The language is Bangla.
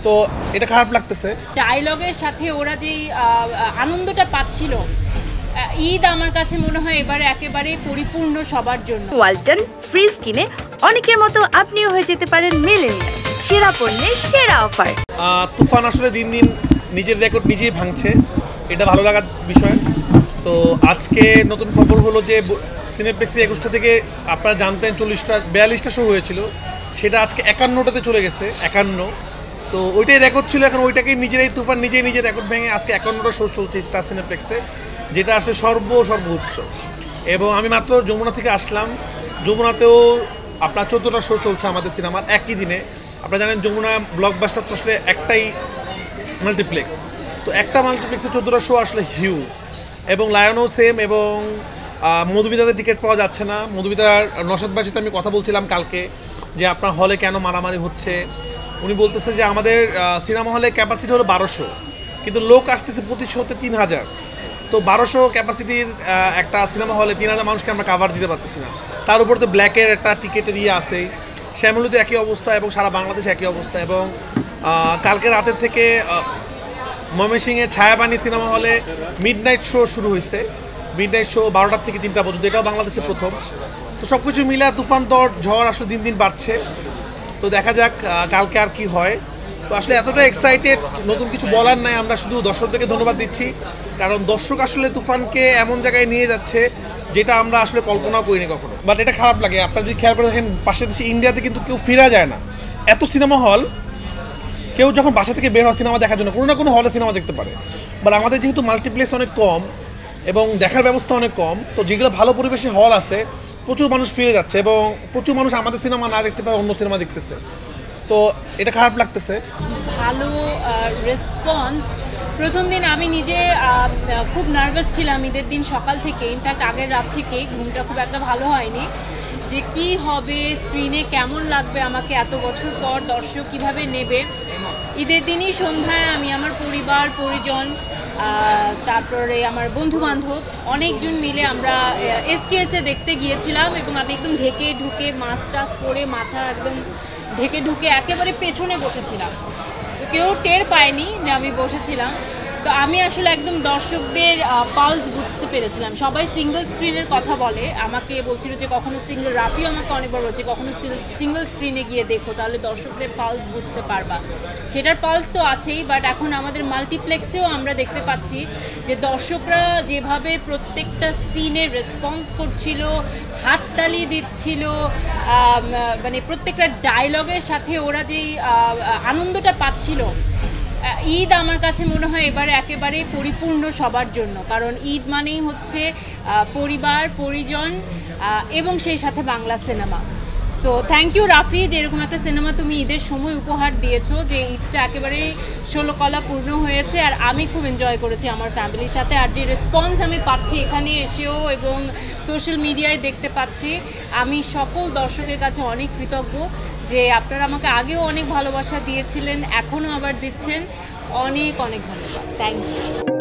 তো এটা খারাপ লাগতেছে। ডায়লগের সাথে ওরা যেই আনন্দটা পাচ্ছিল, ঈদ আমার কাছে মনে হয় এবারে একেবারে পরিপূর্ণ সবার জন্য। ওয়ালটন ফ্রিজ কিনে অনেকের মতো আপনিও হয়ে যেতে পারেন মিলেনিয়াল। সেরা পণ্যের সেরা অফার। তুফান আসলে দিন দিন নিজের রেকর্ড নিজেই ভাঙছে, এটা ভালো লাগার বিষয়। তো আজকে নতুন খবর হলো যে সিনেপ্লেক্সে 21টা থেকে আপনারা জানতেন 42টা শো হয়েছিল, সেটা আজকে 51টাতে চলে গেছে। 51, তো ওইটাই রেকর্ড ছিল। এখন ওইটাকেই নিজেরাই তুফান নিজেই নিজের রেকর্ড ভেঙে আজকে 51টা শো চলছে স্টার সিনেপ্লেক্সে, যেটা আসলে সর্বোচ্চ। এবং আমি মাত্র যমুনা থেকে আসলাম। যমুনাতেও আপনার 14টা শো চলছে আমাদের সিনেমার একই দিনে। আপনারা জানেন যমুনা ব্লকবাস্টার তো আসলে একটাই মাল্টিপ্লেক্স, তো একটা মাল্টিপ্লেক্সে 14টা শো আসলে হিউজ। এবং লায়নও সেম। এবং মধুবিতাতে টিকিট পাওয়া যাচ্ছে না। মধুবিতার নশাদবার সাথে আমি কথা বলছিলাম কালকে যে আপনার হলে কেন মারামারি হচ্ছে। উনি বলতেছে যে আমাদের সিনেমা হলে ক্যাপাসিটি হলো 1200, কিন্তু লোক আসতেছে প্রতি শোতে 3000। তো 1200 ক্যাপাসিটির একটা সিনেমা হলে 3000 মানুষকে আমরা কাভার দিতে পারতেছি না। তার উপর তো ব্ল্যাকের একটা টিকিটের আছেই। শ্যামলীতে একই অবস্থা এবং সারা বাংলাদেশে একই অবস্থা। এবং কালকে রাতের থেকে ময়মনসিংহের ছায়াবাণী সিনেমা হলে মিডনাইট শো শুরু হয়েছে। মিডনাইট শো 12টা থেকে 3টা পর্যন্ত, এটাও বাংলাদেশে প্রথম। তো সব কিছু মিলে তুফান দর ঝড় আসলে দিন দিন বাড়ছে। তো দেখা যাক কালকে আর কি হয়। তো আসলে এতটা এক্সাইটেড, নতুন কিছু বলার নাই। আমরা শুধু দর্শকদেরকে ধন্যবাদ দিচ্ছি, কারণ দর্শক আসলে তুফানকে এমন জায়গায় নিয়ে যাচ্ছে যেটা আমরা আসলে কল্পনাও করিনি কখনো। বাট এটা খারাপ লাগে। আপনারা যদি খেয়াল করে দেখেন, পাশের দেশে ইন্ডিয়াতে কিন্তু কেউ ফেরা যায় না, এত সিনেমা হল। কেউ যখন বাসা থেকে বের হয় সিনেমা দেখার জন্য কোনো না কোনো হলে সিনেমা দেখতে পারে। বাট আমাদের যেহেতু মাল্টিপ্লেক্স অনেক কম এবং দেখার ব্যবস্থা অনেক কম, তো যেগুলো ভালো পরিবেশে হল আছে প্রচুর মানুষ ফিরে যাচ্ছে এবং প্রচুর মানুষ আমাদের সিনেমা না দেখতে পারে অন্য সিনেমা দেখতেছে। তো এটা খারাপ লাগতেছে। ভালো রেসপন্স। প্রথম দিন আমি নিজে খুব নার্ভাস ছিলাম ঈদের দিন সকাল থেকে, ইনফ্যাক্ট আগের রাত থেকে ঘুমটা খুব একটা ভালো হয়নি, যে কি হবে, স্ক্রিনে কেমন লাগবে আমাকে, এত বছর পর দর্শক কিভাবে নেবে। ঈদের দিনই সন্ধ্যায় আমি আমার পরিবার পরিজন, তারপরে আমার বন্ধুবান্ধব অনেকজন মিলে আমরা এসকেএসে দেখতে গিয়েছিলাম। এবং আমি একদম ঢেকে ঢুকে মাস্ক টাস্ক পরে মাথা একদম ঢেকে ঢুকে একেবারে পেছনে বসেছিলাম। তো কেউ টের পায়নি যে আমি বসেছিলাম। তো আমি আসলে একদম দর্শকদের পালস বুঝতে পেরেছিলাম। সবাই সিঙ্গেল স্ক্রিনের কথা বলে, আমাকে বলছিল যে কখনো সিঙ্গেল, রাফিও আমাকে অনেকবার বলছে কখনো সিঙ্গেল স্ক্রিনে গিয়ে দেখো, তাহলে দর্শকদের পালস বুঝতে পারবা। সেটার পালস তো আছেই, বাট এখন আমাদের মাল্টিপ্লেক্সেও আমরা দেখতে পাচ্ছি যে দর্শকরা যেভাবে প্রত্যেকটা সিনে রেসপন্স করছিল, হাততালি দিচ্ছিল, মানে প্রত্যেকটা ডায়লগের সাথে ওরা যেই আনন্দটা পাচ্ছিল। ঈদ আমার কাছে মনে হয় এবারে একেবারে পরিপূর্ণ সবার জন্য, কারণ ঈদ মানেই হচ্ছে পরিবার পরিজন এবং সেই সাথে Bangla cinema. So thank you Rafi, যে এরকম একটা সিনেমা তুমি ঈদের সময় উপহার দিয়েছো, যে ঈদটা একেবারেই 16 কলা পূর্ণ হয়েছে। আর আমি খুব এনজয় করেছি আমার ফ্যামিলির সাথে। আর যে রেসপন্স আমি পাচ্ছি এখানে এসেও এবং সোশ্যাল মিডিয়ায় দেখতে পাচ্ছি, আমি সকল দর্শকের কাছে অনেক কৃতজ্ঞ যে আপনারা আমাকে আগেও অনেক ভালোবাসা দিয়েছিলেন, এখনও আবার দিচ্ছেন। অনেক অনেক ধন্যবাদ। Thank you.